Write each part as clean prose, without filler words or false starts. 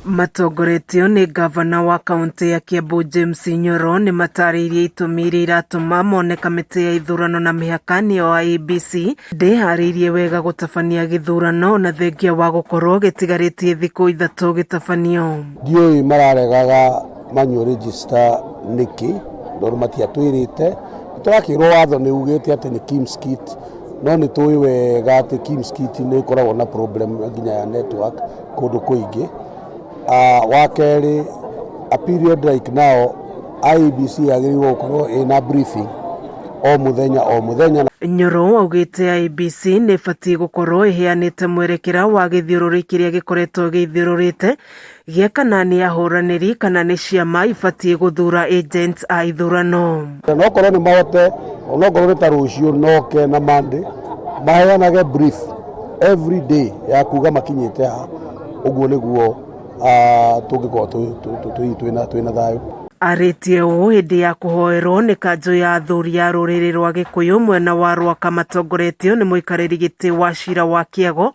Matongoretio nĩ gavana wa kaunti ya Kiambu James Nyoro nĩ matarĩirie itũmi iria iratũma mone kamĩtĩ ya ithurano na mĩhaka nĩyo IEBC ndĩharĩirie wega gũtabania gĩthurano na thengia wa gũkorwo gĩtigarĩtie thikũ ithatũ gĩtabanio. Ndiũĩ mararegaga manyo register nĩkĩ tondũ matiatwĩrĩte. Tũrakĩrwo watho nĩ ugĩte atĩ nĩ Kimskit, no nĩ tũĩ wega atĩ Kimskit nĩ ĩkoragwo na problem nginya ya network kũndũ kũingĩ. Wa kerĩ, a period like now IEBC yagĩrĩirwo gũkorwo ĩna briefing o mũthenya. Nyoro augĩte IEBC nĩ ĩbatiĩ gũkorwo ĩheanĩte mwerekera wa gĩthiũrũrĩ kĩrĩa gĩkoretwo gĩthiũrũrĩte gĩa kana nĩ ahũranĩri kana nĩ ciama ibatiĩ gũthura agents a ithurano. Onokorwo nĩ mahote, onokorwo nĩ ta rũciũ noke na Monday maheanage brief every day ya kuga makinyĩte ha, ũguo nĩguo tũngĩkorwo twĩna thayũ. Arĩtie ũũ hĩndĩ ya kũhoerwo nĩ kanjũ ya athuri ya rũrĩrĩ rwa Gĩkũyũ mwena wa Rwaka matongoretio nĩ mũikarĩri gĩtĩ wa cira wa Kĩago,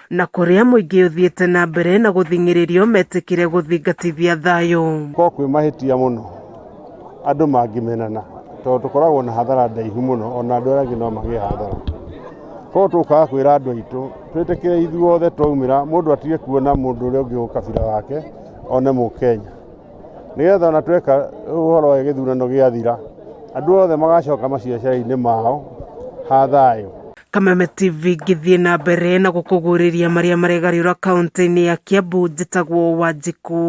na kũrĩa mũingĩ ũthiĩte na mbere na gũthing'ĩrĩrio metĩkĩre gũthingatithia thayũ. Kwĩ mahĩtia mũno andũ mangĩmenana tondũ tũkoragwo na hathara ndaihu mũno, ona andũ arĩa angĩ no magĩe hathara. Koguo tũkaga kwĩra andũ aitũ twĩtĩkĩre ithuothe twaumĩra mũndũ atige kuona mũndũ ũrĩa ũngĩ ũkabira wake one Mũkenya, nĩgetha ona tweka ũhoro wa gĩthurano gĩathira andũ othe magacoka maciacara-inĩ mao ha thayũ. Kameme TV ngĩthiĩ na mbere na gũkũgũrĩria marĩa maregariũra kaunti-inĩ ya Kiambu. Njĩtagwo Wanjikũ.